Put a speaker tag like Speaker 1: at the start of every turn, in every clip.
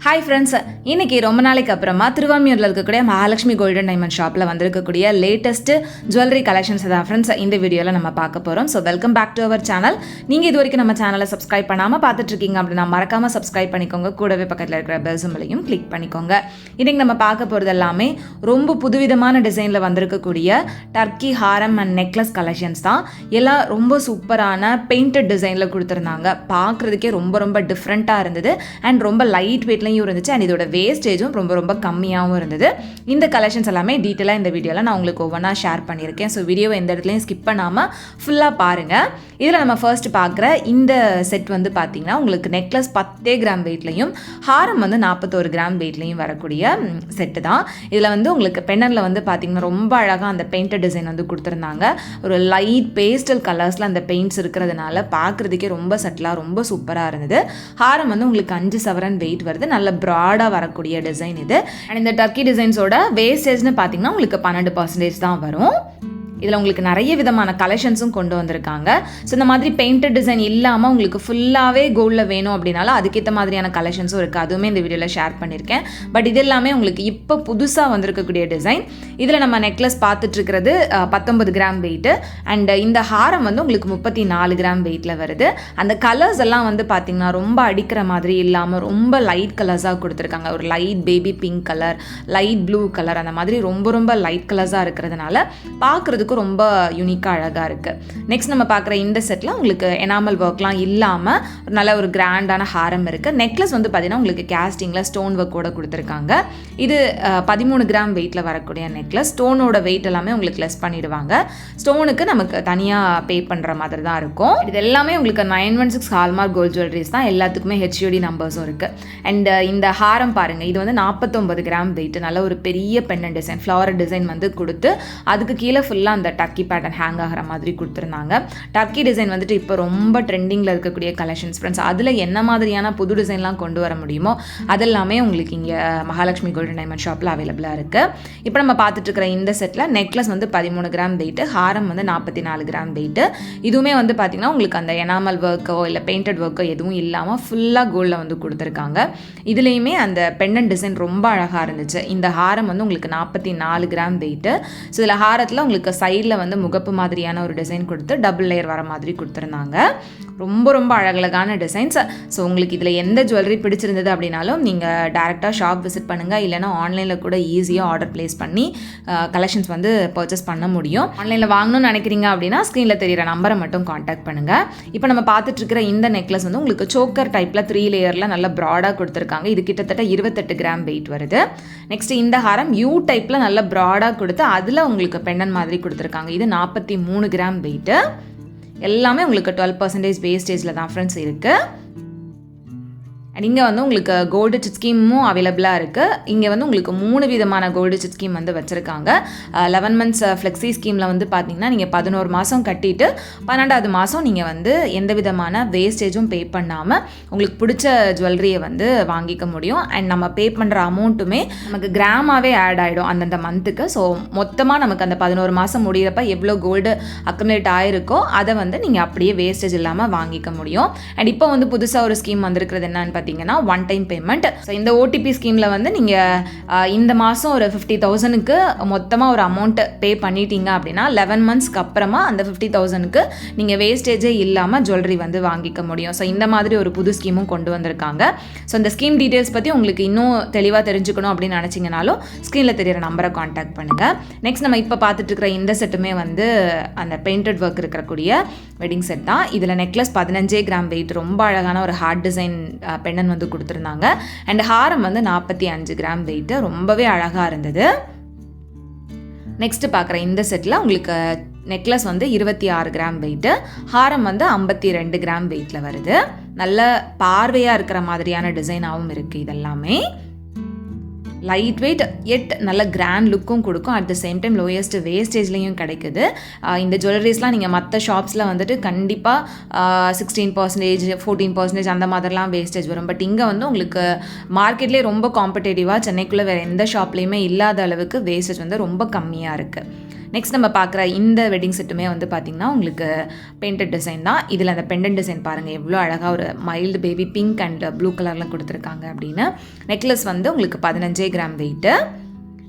Speaker 1: Hi friends, இன்றைக்கி ரொம்ப நாளைக்கு அப்புறமா திருவாமியூரில் இருக்கக்கூடிய மகாலட்சுமி கோல்டன் டைமண்ட் ஷாப்பில் வந்திருக்கக்கூடிய லேட்டஸ்ட்டு ஜுவல்லரி கலெக்ஷன்ஸ் தான் ஃப்ரெண்ட்ஸ் இந்த வீடியோவில் நம்ம பார்க்க போகிறோம். So welcome back to our channel. நீங்கள் இது வரைக்கும் நம்ம சேனலை சப்ஸ்கிரைப் பண்ணாமல் பார்த்துட்ருக்கீங்க அப்படின்னா மறக்காமல் சப்ஸ்கிரைப் பண்ணிக்கோங்க. கூடவே பக்கத்தில் இருக்கிற பெல் சிம்பலையும் கிளிக் பண்ணிக்கோங்க. இன்றைக்கி நம்ம பார்க்க போகிறது எல்லாமே ரொம்ப புதுவிதமான டிசைனில் வந்திருக்கக்கூடிய Turkey Haram and necklace collections தான். எல்லாம் ரொம்ப சூப்பரான பெயிண்டட் டிசைனில் கொடுத்துருந்தாங்க. பார்க்குறதுக்கே ரொம்ப ரொம்ப டிஃப்ரெண்ட்டாக இருந்தது அண்ட் ரொம்ப லைட் வெயிட்லையும் இருந்துச்சு அண்ட் இதோட வேஸ்டேஜும் ரொம்ப ரொம்ப கம்மியாகவும் இருந்தது. இந்த கலெக்ஷன்ஸ் எல்லாமே டீட்டெயிலாக இந்த வீடியோவில் நான் உங்களுக்கு ஒவ்வொன்றா ஷேர் பண்ணியிருக்கேன். ஸோ வீடியோவை எந்த இடத்துலையும் ஸ்கிப் பண்ணாமல் ஃபுல்லாக பாருங்கள். இதில் நம்ம ஃபர்ஸ்ட் பார்க்குற இந்த செட் வந்து பார்த்திங்கன்னா உங்களுக்கு நெக்லஸ் 10 கிராம் வெயிட்லையும் ஹாரம் வந்து 41 கிராம் வெயிட்லையும் வரக்கூடிய செட்டு தான். இதில் வந்து உங்களுக்கு பெண்ணனில் வந்து பார்த்திங்கன்னா ரொம்ப அழகாக அந்த பெயிண்டட் டிசைன் வந்து கொடுத்துருந்தாங்க. ஒரு லைட் பேஸ்டல் கலர்ஸில் அந்த பெயிண்ட்ஸ் இருக்கிறதுனால பார்க்குறதுக்கே ரொம்ப சட்டிலாக ரொம்ப சூப்பராக இருந்தது. ஹாரம் வந்து உங்களுக்கு 5 சவரன் வெயிட் வருது. நல்ல ப்ராடாக வரக்கூடிய டிசைன் இது. அண்ட் இந்த டர்க்கி டிசைன்ஸோட வேஸ்டேஜ்னு பார்த்தீங்கன்னா உங்களுக்கு 12% தான் வரும். இதில் உங்களுக்கு நிறைய விதமான கலெக்ஷன்ஸும் கொண்டு வந்திருக்காங்க. ஸோ இந்த மாதிரி பெயிண்டட் டிசைன் இல்லாமல் உங்களுக்கு ஃபுல்லாகவே கோல்டில் வேணும் அப்படின்னாலும் அதுக்கேற்ற மாதிரியான கலெக்ஷன்ஸும் இருக்குது. அதுவுமே இந்த வீடியோவில் ஷேர் பண்ணியிருக்கேன். பட் இது எல்லாமே உங்களுக்கு இப்போ புதுசாக வந்திருக்கக்கூடிய டிசைன். இதில் நம்ம நெக்லஸ் பார்த்துட்ருக்கிறது 19 கிராம் வெயிட்டு அண்ட் இந்த ஹாரம் வந்து உங்களுக்கு 34 கிராம் வெயிட்டில் வருது. அந்த கலர்ஸ் எல்லாம் வந்து பார்த்திங்கன்னா ரொம்ப அடிக்கிற மாதிரி இல்லாமல் ரொம்ப லைட் கலர்ஸாக கொடுத்துருக்காங்க. ஒரு light baby pink colour, light blue colour, அந்த மாதிரி ரொம்ப ரொம்ப லைட் கலர்ஸாக இருக்கிறதுனால பார்க்குறதுக்கு ரொம்ப யூனிக்காக அழகாக இருக்குது. நெக்ஸ்ட் நம்ம பார்க்குற இந்த செட்டில் உங்களுக்கு எனாமல் ஒர்க்லாம் இல்லாமல் நல்ல ஒரு கிராண்டான ஹாரம் இருக்குது. நெக்லஸ் வந்து பார்த்திங்கன்னா உங்களுக்கு கேஸ்டிங்கில் ஸ்டோன் ஒர்க்கோட கொடுத்துருக்காங்க. இது 13 கிராம் வெயிட்டில் வரக்கூடிய நெக்லஸ். ஸ்டோனோட வெயிட் எல்லாமே உங்களுக்கு லெஸ் பண்ணிடுவாங்க. ஸ்டோனுக்கு நமக்கு தனியாக பே பண்ணுற மாதிரி தான் இருக்கும். இது எல்லாமே உங்களுக்கு 916 ஹால்மார்க் கோல்ட் ஜுவல்லரிஸ் தான். எல்லாத்துக்குமே HUD நம்பர்ஸும் இருக்குது. அண்ட் இந்த ஹாரம் பாருங்கள், இது வந்து 49 கிராம் வெயிட். நல்ல ஒரு பெரிய பெண்ணன் டிசைன், ஃப்ளவர் டிசைன் வந்து கொடுத்து அதுக்கு கீழே ஃபுல்லாக அந்த டர்க்கி பேட்டர்ன் ஹேங் ஆகிற மாதிரி கொடுத்துருந்தாங்க. டர்க்கி டிசைன் வந்துட்டு இப்போ ரொம்ப ட்ரெண்டிங்கில் இருக்கக்கூடிய கலெக்ஷன்ஸ் ஃப்ரெண்ட்ஸ். அதில் என்ன மாதிரியான புது டிசைன்லாம் கொண்டு வர முடியுமோ அதெல்லாமே உங்களுக்கு இங்கே மகாலட்சுமி கோல்டன் டைமண்ட் ஷாப்பில் அவைலபிளாக இருக்குது. இப்போ நம்ம பார்த்துட்டு இருக்கிற இந்த செட்டில் நெக்லஸ் வந்து 13 கிராம் வெயிட்டு, ஹாரம் வந்து 44 கிராம் வெயிட்டு. இதுவுமே வந்து பார்த்திங்கன்னா உங்களுக்கு அந்த எனாமல் ஒர்க்கோ இல்லை பெயிண்டட் ஒர்க்கோ எதுவும் இல்லாமல் ஃபுல்லாக கோல்டில் வந்து கொடுத்துருக்காங்க. இதுலேயுமே அந்த பெண்ணன் டிசைன் ரொம்ப அழகாக இருந்துச்சு. இந்த ஹாரம் வந்து உங்களுக்கு 44 கிராம் வெயிட்டு. ஸோ இதில் ஹாரத்தில் உங்களுக்கு சைடில் வந்து முகப்பு மாதிரியான ஒரு டிசைன் கொடுத்து டபுள் லேயர் வர மாதிரி கொடுத்துருந்தாங்க. ரொம்ப ரொம்ப அழகழகான டிசைன்ஸ். ஸோ உங்களுக்கு இதில் எந்த ஜுவல்லரி பிடிச்சிருந்தது அப்படின்னாலும் நீங்கள் டேரெக்டாக ஷாப் விசிட் பண்ணுங்கள். இல்லைனா ஆன்லைனில் கூட ஈஸியாக ஆர்டர் ப்ளேஸ் பண்ணி கலெக்ஷன்ஸ் வந்து பர்ச்சேஸ் பண்ண முடியும். ஆன்லைனில் வாங்கணும்னு நினைக்கிறீங்க அப்படின்னா ஸ்க்ரீனில் தெரியிற நம்பரை மட்டும் காண்டாக்ட் பண்ணுங்கள். இப்போ நம்ம பார்த்துட்ருக்கிற இந்த நெக்லஸ் வந்து உங்களுக்கு சோக்கர் டைப்பில் 3 லேயரில் நல்ல ப்ராடாக கொடுத்துருக்காங்க. இது கிட்டத்தட்ட 28 கிராம் வெயிட் வருது. நெக்ஸ்ட் இந்த ஹாரம் யூ டைப்பில் நல்ல ப்ராடாக கொடுத்து அதில் உங்களுக்கு பெண்ணன் மாதிரி கொடுத்துருக்காங்க. இது 43 கிராம் வெயிட்டு. எல்லாமே உங்களுக்கு 12% வேஸ்டேஜில் தான் ஃப்ரெண்ட்ஸ் இருக்குது. அண்ட் இங்கே வந்து உங்களுக்கு கோல்டு சிட் ஸ்கீமும் அவைலபிளாக இருக்குது. இங்கே வந்து உங்களுக்கு 3 விதமான கோல்டு சிட் ஸ்கீம் வந்து வச்சுருக்காங்க. 11 மந்த்ஸ் ஃப்ளெக்ஸி ஸ்கீமில் வந்து பார்த்தீங்கன்னா நீங்கள் 11 மாதம் கட்டிட்டு 12வது மாதம் நீங்கள் வந்து எந்த விதமான வேஸ்டேஜும் பே பண்ணாமல் உங்களுக்கு பிடிச்ச ஜுவல்லரியை வந்து வாங்கிக்க முடியும். அண்ட் நம்ம பே பண்ணுற அமௌண்ட்டுமே நமக்கு கிராமாகவே ஆட் ஆகிடும் அந்தந்த மந்த்துக்கு. ஸோ மொத்தமாக நமக்கு அந்த 11 மாதம் முடிகிறப்ப எவ்வளோ கோல்டு அக்குமுலேட் ஆகிருக்கோ அதை வந்து நீங்கள் அப்படியே வேஸ்டேஜ் இல்லாமல் வாங்கிக்க முடியும். அண்ட் இப்போ வந்து புதுசாக ஒரு ஸ்கீம் வந்திருக்கிறது என்னன்னு பார்த்தீங்கன்னா ஒன் டைம் பேமெண்ட். ஸோ இந்த OTP ஸ்கீமில் வந்து நீங்கள் இந்த மாதம் ஒரு 50,000க்கு மொத்தமாக ஒரு அமௌண்ட் பே பண்ணிட்டீங்க அப்படின்னா 11 மந்த்ஸ்க்கு அப்புறமா அந்த 50,000க்கு நீங்கள் வேஸ்டேஜே இல்லாமல் ஜுவல்லரி வந்து வாங்கிக்க முடியும். ஸோ இந்த மாதிரி ஒரு புது ஸ்கீமும் கொண்டு வந்திருக்காங்க. ஸோ இந்த ஸ்கீம் டீட்டெயில்ஸ் பற்றி உங்களுக்கு இன்னும் தெளிவாக தெரிஞ்சுக்கணும் அப்படின்னு நினச்சிங்கனாலும் ஸ்க்ரீனில் தெரியிற நம்பரை காண்டாக்ட் பண்ணுங்கள். நெக்ஸ்ட் நம்ம இப்போ பார்த்துட்டு இருக்கிற இந்த செட்டுமே வந்து அந்த பெயிண்டட் ஒர்க் இருக்கக்கூடிய வெட்டிங் செட் தான். இதில் நெக்லஸ் 15 கிராம் வெயிட், ரொம்ப அழகான ஒரு ஹார்ட் டிசைன் பெண்ணன் வந்து கொடுத்துருந்தாங்க. அண்ட் ஹாரம் வந்து 45 கிராம் வெயிட்டு. ரொம்பவே அழகாக இருந்தது. நெக்ஸ்ட் பார்க்குற இந்த செட்டில் உங்களுக்கு நெக்லஸ் வந்து 26 கிராம் வெயிட்டு, ஹாரம் வந்து 52 கிராம் வெயிட்டில் வருது. நல்ல பார்வையாக இருக்கிற மாதிரியான டிசைனாகவும் இருக்குது. இதெல்லாமே லைட் வெயிட் எட் நல்ல கிராண்ட் லுக்கும் கொடுக்கும். At the same time lowest வேஸ்டேஜ்லேயும் கிடைக்குது. இந்த ஜுவல்லரிஸ்லாம் நீங்கள் மற்ற ஷாப்ஸில் வந்துட்டு கண்டிப்பாக 16%, 14% அந்த மாதிரிலாம் வேஸ்டேஜ் வரும். பட் இங்கே வந்து உங்களுக்கு மார்க்கெட்லேயே ரொம்ப காம்படேட்டிவாக சென்னைக்குள்ளே வேறு எந்த ஷாப்லேயுமே இல்லாத அளவுக்கு வேஸ்டேஜ் வந்து ரொம்ப கம்மியாக இருக்குது. நெக்ஸ்ட் நம்ம பார்க்குற இந்த வெட்டிங் செட்டுமே வந்து பார்த்திங்கன்னா உங்களுக்கு பெயிண்டட் டிசைன் தான். இதில் அந்த பெண்டன்ட் டிசைன் பாருங்கள் எவ்வளோ அழகாக ஒரு mild baby pink and blue கலரில் கொடுத்துருக்காங்க அப்படின்னு. நெக்லஸ் வந்து உங்களுக்கு 15 கிராம் வெயிட்டு.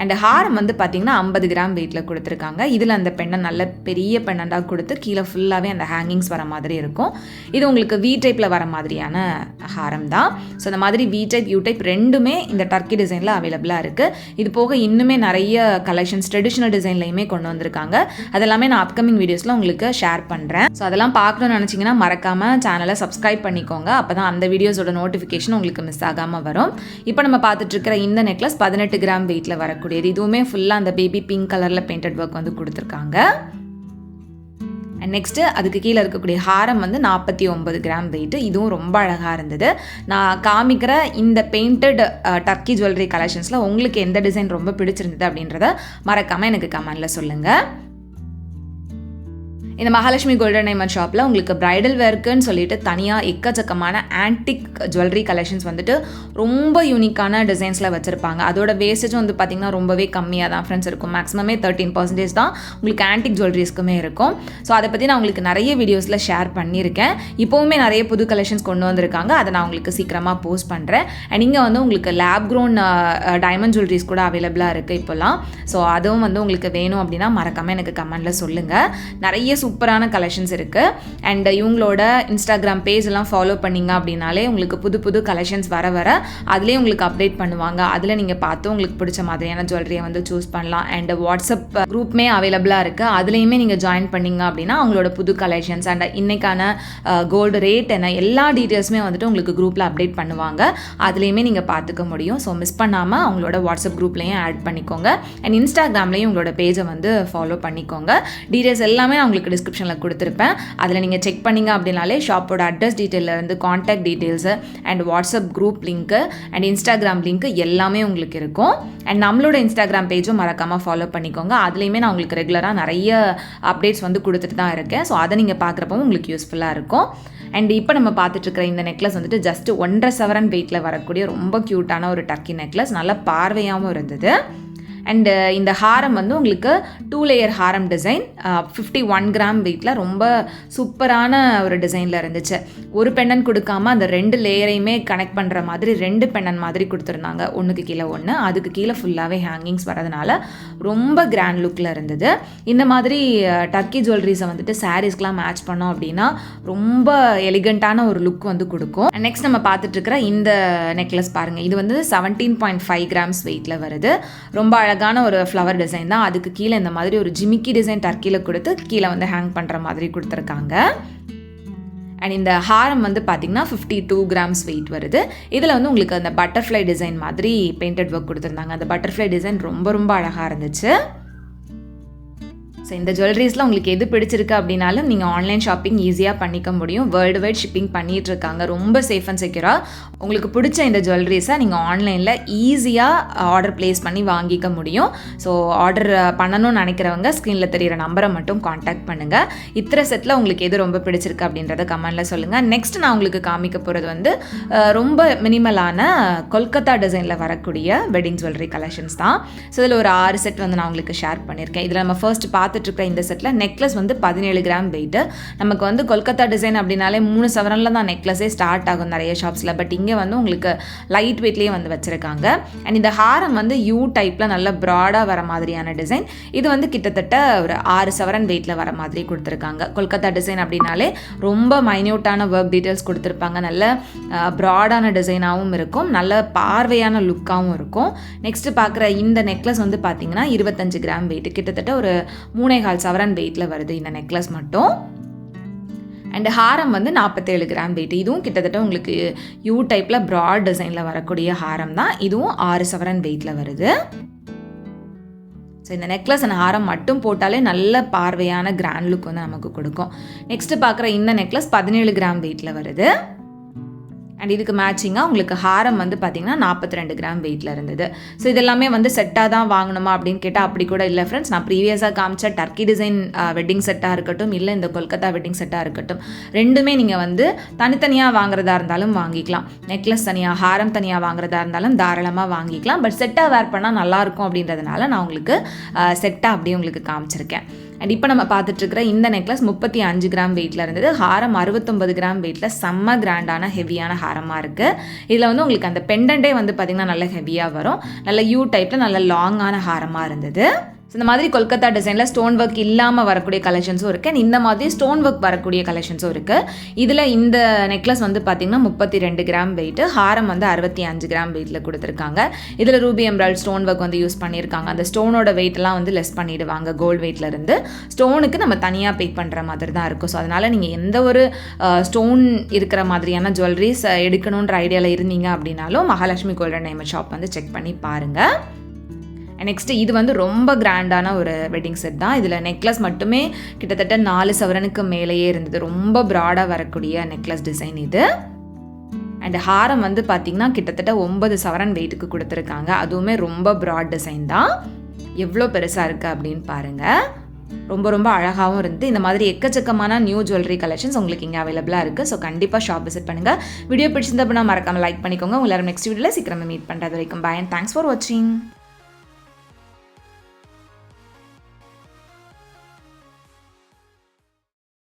Speaker 1: அண்ட் ஹாரம் வந்து பார்த்திங்கன்னா 50 கிராம் வெயிட்டில் கொடுத்துருக்காங்க. இதில் அந்த பெண்ணை நல்ல பெரிய பெண்ணண்டாக கொடுத்து கீழே ஃபுல்லாகவே அந்த ஹேங்கிங்ஸ் வர மாதிரி இருக்கும். இது உங்களுக்கு வி டைப்பில் வர மாதிரியான ஹாரம் தான். ஸோ இந்த மாதிரி வி டைப் யூ டைப் ரெண்டுமே இந்த டர்க்கி டிசைனில் அவைலபிளாக இருக்குது. இது போக இன்னுமே நிறைய கலெக்ஷன்ஸ் ட்ரெடிஷ்னல் டிசைன்லையுமே கொண்டு வந்திருக்காங்க. அதெல்லாமே நான் அப்கமிங் வீடியோஸில் உங்களுக்கு ஷேர் பண்ணுறேன். ஸோ அதெல்லாம் பார்க்கணும்னு நினச்சிங்கன்னா மறக்காமல் சேனலை சப்ஸ்கிரைப் பண்ணிக்கோங்க. அப்போ தான் அந்த வீடியோஸோட நோட்டிஃபிகேஷன் உங்களுக்கு மிஸ் ஆகாமல் வரும். இப்போ நம்ம பார்த்துட்ருக்கிற இந்த நெக்லஸ் 18 கிராம் வெயிட்டில் வரக்கூடிய இதுவுமே ஃபுல்லாக அந்த பேபி பிங்க் கலரில் பெயிண்டட் ஒர்க் வந்து கொடுத்துருக்காங்க. அண்ட் நெக்ஸ்ட்டு அதுக்கு கீழே இருக்கக்கூடிய ஹாரம் வந்து 49 கிராம் வெயிட்டு. இதுவும் ரொம்ப அழகாக இருந்தது. நான் காமிக்கிற இந்த பெயிண்டட் டர்க்கி ஜுவல்லரி கலெக்ஷன்ஸில் உங்களுக்கு எந்த டிசைன் ரொம்ப பிடிச்சிருந்தது அப்படின்றத மறக்காமல் எனக்கு கமெண்டில் சொல்லுங்கள். இந்த மகாலட்சுமி கோல்டன் டைமண்ட் ஷாப்பில் உங்களுக்கு பிரைடல் வேர்க்குன்னு சொல்லிட்டு தனியாக எக்கச்சக்கமான ஆன்டிக் ஜுவல்லரி கலெக்ஷன்ஸ் வந்துட்டு ரொம்ப யூனிக்கான டிசைன்ஸில் வச்சுருப்பாங்க. அதோட வேஸ்டேஜும் வந்து பார்த்திங்கன்னா ரொம்பவே கம்மியாக தான் ஃப்ரெண்ட்ஸ் இருக்கும். மேக்ஸிமமே 13% தான் உங்களுக்கு ஆன்டிக் ஜுவல்லரிஸ்க்குமே இருக்கும். ஸோ அதை பற்றி நான் உங்களுக்கு நிறைய வீடியோஸில் ஷேர் பண்ணியிருக்கேன். இப்போவுமே நிறைய புது கலெக்ஷன்ஸ் கொண்டு வந்திருக்காங்க. அதை நான் உங்களுக்கு சீக்கிரமாக போஸ்ட் பண்ணுறேன். அண்ட் இங்கே வந்து உங்களுக்கு லேப் க்ரோன் டைமண்ட் ஜுவல்லரிஸ் கூட அவைலபிளாக இருக்குது இப்போலாம். ஸோ அதுவும் வந்து உங்களுக்கு வேணும் அப்படின்னா மறக்காமல் எனக்கு கமெண்டில் சொல்லுங்கள். நிறைய சூப்பரான கலெக்ஷன்ஸ் இருக்குது. அண்ட் இவங்களோட இன்ஸ்டாகிராம் பேஜ் எல்லாம் ஃபாலோ பண்ணிங்க அப்படின்னாலே உங்களுக்கு புது புது கலெக்ஷன்ஸ் வர வர அதுலேயே உங்களுக்கு அப்டேட் பண்ணுவாங்க. அதில் நீங்கள் பார்த்து உங்களுக்கு பிடிச்ச மாதிரியான ஜுவல்லரியை வந்து சூஸ் பண்ணலாம். அண்ட் வாட்ஸ்அப் குரூப்மே அவைலபிளாக இருக்குது. அதுலேயுமே நீங்கள் ஜாயின் பண்ணிங்க அப்படின்னா அவங்களோட புது கலெக்ஷன்ஸ் அண்ட் இன்றைக்கான கோல்டு ரேட் என்ன எல்லா டீட்டெயில்ஸுமே வந்துட்டு உங்களுக்கு குரூப்பில் அப்டேட் பண்ணுவாங்க. அதுலேயுமே நீங்கள் பார்த்துக்க முடியும். ஸோ மிஸ் பண்ணாமல் அவங்களோட வாட்ஸ்அப் குரூப்லேயும் ஆட் பண்ணிக்கோங்க. அண்ட் இன்ஸ்டாகிராம்லேயும் உங்களோட பேஜை வந்து ஃபாலோ பண்ணிக்கோங்க. டீட்டெயில்ஸ் எல்லாமே நான் உங்களுக்கு டிஸ்கிரிப்ஷனில் கொடுத்துருப்பேன். அதில் நீங்கள் செக் பண்ணிங்க அப்படின்னாலே ஷாப்போட அட்ரஸ் டீட்டெயிலேருந்து contact details and WhatsApp group link and Instagram link எல்லாமே உங்களுக்கு இருக்கும். அண்ட் நம்மளோட இன்ஸ்டாகிராம் பேஜும் மறக்காமல் ஃபாலோ பண்ணிக்கோங்க. அதுலேயுமே நான் உங்களுக்கு ரெகுலராக நிறைய அப்டேட்ஸ் வந்து கொடுத்துட்டு தான் இருக்கேன். ஸோ அதை நீங்கள் பார்க்குறப்பவும் உங்களுக்கு யூஸ்ஃபுல்லாக இருக்கும். அண்ட் இப்போ நம்ம பார்த்துட்ருக்கிற இந்த நெக்லஸ் வந்துட்டு ஜஸ்ட் 1.5 சவரன் வெயிட்டில் வரக்கூடிய ரொம்ப க்யூட்டான ஒரு டர்க்கி நெக்லஸ். நல்லா பார்வையாகவும் இருந்தது. அண்டு இந்த ஹாரம் வந்து உங்களுக்கு 2 லேயர் ஹாரம் டிசைன் 51 கிராம் வெயிட்டில் ரொம்ப சூப்பரான ஒரு டிசைனில் இருந்துச்சு. ஒரு பெண்ணன் கொடுக்காம அந்த 2 லேயரையுமே கனெக்ட் பண்ணுற மாதிரி 2 பெண்ணன் மாதிரி கொடுத்துருந்தாங்க. ஒன்றுக்கு கீழே ஒன்று, அதுக்கு கீழே ஃபுல்லாகவே ஹேங்கிங்ஸ் வரதுனால ரொம்ப கிராண்ட் லுக்கில் இருந்தது. இந்த மாதிரி டர்க்கி ஜுவல்லரிஸை வந்துட்டு சாரீஸ்க்கெலாம் மேட்ச் பண்ணோம் அப்படின்னா ரொம்ப எலிகண்ட்டான ஒரு லுக் வந்து கொடுக்கும். நெக்ஸ்ட் நம்ம பார்த்துட்ருக்கிற இந்த நெக்லஸ் பாருங்கள். இது வந்து 17.5 கிராம்ஸ் வெயிட்டில் வருது. ரொம்ப அழகான ஒரு ஃப்ளவர் டிசைன் தான். அதுக்கு கீழே இந்த மாதிரி ஒரு ஜிமிக்கி டிசைன் டர்க்கியில் கொடுத்து கீழே வந்து ஹேங் பண்ணுற மாதிரி கொடுத்துருக்காங்க. அண்ட் இந்த ஹாரம் வந்து பார்த்திங்கன்னா 52 கிராம்ஸ் வெயிட் வருது. இதில் வந்து உங்களுக்கு அந்த பட்டர்ஃப்ளை டிசைன் மாதிரி பெயிண்டட் ஒர்க் கொடுத்துருந்தாங்க. அந்த பட்டர்ஃப்ளை டிசைன் ரொம்ப ரொம்ப அழகாக இருந்துச்சு. ஸோ இந்த ஜுவல்லரிஸில் உங்களுக்கு எது பிடிச்சிருக்கு அப்படின்னாலும் நீங்கள் ஆன்லைன் ஷாப்பிங் ஈஸியாக பண்ணிக்க முடியும். வேர்ல்டு வைட் ஷிப்பிங் பண்ணிகிட்ருக்காங்க. ரொம்ப சேஃப் அண்ட் செக்யூராக உங்களுக்கு பிடிச்ச இந்த ஜுவல்லரிஸை நீங்கள் ஆன்லைனில் ஈஸியாக ஆர்டர் ப்ளேஸ் பண்ணி வாங்கிக்க முடியும். ஸோ ஆர்டர் பண்ணணும்னு நினைக்கிறவங்க ஸ்க்ரீனில் தெரிகிற நம்பரை மட்டும் காண்டாக்ட் பண்ணுங்கள். இத்தனை செட்டில் உங்களுக்கு எது ரொம்ப பிடிச்சிருக்கு அப்படின்றத கமெண்டில் சொல்லுங்கள். நெக்ஸ்ட் நான் உங்களுக்கு காமிக்க போகிறது வந்து ரொம்ப மினிமலான கொல்கத்தா டிசைனில் வரக்கூடிய வெட்டிங் ஜுவல்லரி கலெக்ஷன்ஸ் தான். ஸோ இதில் ஒரு 6 செட் வந்து நான் உங்களுக்கு ஷேர் பண்ணியிருக்கேன். இதில் நம்ம ஃபர்ஸ்ட் பார்த்துட்டு இந்த செட்டில் நெக்லஸ் வந்து 17 கிராம் வெயிட்டு. நமக்கு வந்து கொல்கத்தா டிசைன் அப்படின்னாலே 3 சவரனில் தான் நெக்லஸே ஸ்டார்ட் ஆகும் நிறைய ஷாப்ஸில். பட் இங்கே வந்து உங்களுக்கு லைட் வெயிட்லேயே வந்து வச்சுருக்காங்க. அண்ட் இந்த ஹாரம் வந்து யூ டைப்பில் நல்ல ப்ராடாக வர மாதிரியான டிசைன். இது வந்து கிட்டத்தட்ட ஒரு 6 சவரன் வெயிட்டில் வர மாதிரி கொடுத்துருக்காங்க. கொல்கத்தா டிசைன் அப்படின்னாலே ரொம்ப மைன்யூட்டான ஒர்க் டீட்டெயில்ஸ் கொடுத்துருப்பாங்க. நல்ல ப்ராடான டிசைனாகவும் இருக்கும், நல்ல பார்வையான லுக்காகவும் இருக்கும். நெக்ஸ்ட்டு பார்க்குற இந்த நெக்லஸ் வந்து பார்த்திங்கன்னா 25 கிராம் வெயிட், கிட்டத்தட்ட ஒரு 3.25 சவரன் வெயிட்டில் வருது இந்த நெக்லஸ் மட்டும். அண்ட் ஹாரம் வந்து 47 கிராம் வெயிட். இதுவும் கிட்டத்தட்ட உங்களுக்கு யூ டைப்பில் ப்ராட் டிசைனில் வரக்கூடிய ஹாரம் தான். இதுவும் 6 சவரன் வெயிட்டில் வருது. ஸோ இந்த நெக்லஸ் அண்ட் ஹாரம் மட்டும் போட்டாலே நல்ல பார்வையான கிராண்ட் லுக் வந்து நமக்கு கொடுக்கும். நெக்ஸ்ட்டு பார்க்குற இந்த நெக்லஸ் 17 கிராம் வெயிட்டில் வருது. அண்ட் இதுக்கு மேட்சிங்காக உங்களுக்கு ஹாரம் வந்து பார்த்திங்கன்னா 42 கிராம் வெயிட்டில் இருந்தது. ஸோ இதெல்லாமே வந்து செட்டாக தான் வாங்கணுமா அப்படின்னு கேட்டால் அப்படி கூட இல்லை ஃப்ரெண்ட்ஸ். நான் ப்ரீவியஸாக காமிச்ச டர்க்கி டிசைன் வெட்டிங் செட்டாக இருக்கட்டும், இல்லை இந்த கொல்கத்தா வெட்டிங் செட்டாக இருக்கட்டும், ரெண்டுமே நீங்கள் வந்து தனித்தனியாக வாங்குறதா இருந்தாலும் வாங்கிக்கலாம். நெக்லஸ் தனியாக, ஹாரம் தனியாக வாங்குறதா இருந்தாலும் தாராளமாக வாங்கிக்கலாம். பட் செட்டாக வேர் பண்ணால் நல்லாயிருக்கும் அப்படின்றதுனால நான் உங்களுக்கு செட்டாக அப்படியே உங்களுக்கு காமிச்சிருக்கேன். அண்ட் இப்போ நம்ம பார்த்துட்ருக்கிற இந்த நெக்லஸ் 35 கிராம் வெயிட்டில் இருந்தது. ஹாரம் 69 கிராம் வெயிட்டில் செம்ம கிராண்டான ஹெவியான ஹாரமாக இருக்குது. இதில் வந்து உங்களுக்கு அந்த பெண்டன்ட்டே வந்து பார்த்திங்கன்னா நல்ல ஹெவியாக வரும். நல்ல யூ டைப்பில் நல்ல லாங்கான ஹாரமாக இருந்தது. ஸோ இந்த மாதிரி கொல்கத்தா டிசைனில் ஸ்டோன் ஒர்க் இல்லாமல் வரக்கூடிய கலெக்ஷன்ஸும் இருக்குது. அண்ட் இந்த மாதிரி ஸ்டோன் ஒர்க் வரக்கூடிய கலெக்ஷன்ஸும் இருக்குது. இதில் இந்த நெக்லஸ் வந்து பார்த்திங்கன்னா 32 கிராம் வெயிட்டு, ஹாரம் வந்து 65 கிராம் வெயிட்டில் கொடுத்துருக்காங்க. இதில் ரூபி எம்ராய்ட் ஸ்டோன் ஒர்க் வந்து யூஸ் பண்ணியிருக்காங்க. அந்த ஸ்டோனோட வெயிட்டெல்லாம் வந்து லெஸ் பண்ணிவிடுவாங்க கோல்டு வெயிட்லேருந்து. ஸ்டோனுக்கு நம்ம தனியாக பே பண்ணுற மாதிரி தான் இருக்கும். ஸோ அதனால் நீங்கள் எந்த ஒரு ஸ்டோன் இருக்கிற மாதிரியான ஜுவல்லரிஸ் எடுக்கணுன்ற ஐடியாவில் இருந்தீங்க அப்படின்னாலும் மகாலட்சுமி கோல்டன் டைமண்ட் ஷாப் வந்து செக் பண்ணி பாருங்கள். நெக்ஸ்ட்டு இது வந்து ரொம்ப கிராண்டான ஒரு வெட்டிங் செட் தான். இதில் நெக்லஸ் மட்டுமே கிட்டத்தட்ட 4 சவரனுக்கு மேலேயே இருந்தது. ரொம்ப ப்ராடாக வரக்கூடிய நெக்லஸ் டிசைன் இது. அண்ட் ஹாரம் வந்து பார்த்திங்கன்னா கிட்டத்தட்ட 9 சவரன் வெயிட்டுக்கு கொடுத்துருக்காங்க. அதுவுமே ரொம்ப ப்ராட் டிசைன் தான். எவ்வளோ பெருசாக இருக்குது அப்படின்னு பாருங்கள். ரொம்ப ரொம்ப அழகாகவும் இருந்து. இந்த மாதிரி எக்கச்சக்கமான நியூ ஜுவல்லரி கலெக்ஷன்ஸ் உங்களுக்கு இங்கே அவைலபிளாக இருக்குது. ஸோ கண்டிப்பாக ஷாப் விசிட் பண்ணுங்கள். வீடியோ பிடிச்சிருந்தா அப்படின்னா மறக்காமல் லைக் பண்ணிக்கோங்க. உங்களை நெக்ஸ்ட் வீடியோவில் சீக்கிரமாக மீட் பண்ணுறது வரைக்கும் பாய் அண்ட் தேங்க்ஸ் ஃபார் வாட்சிங்.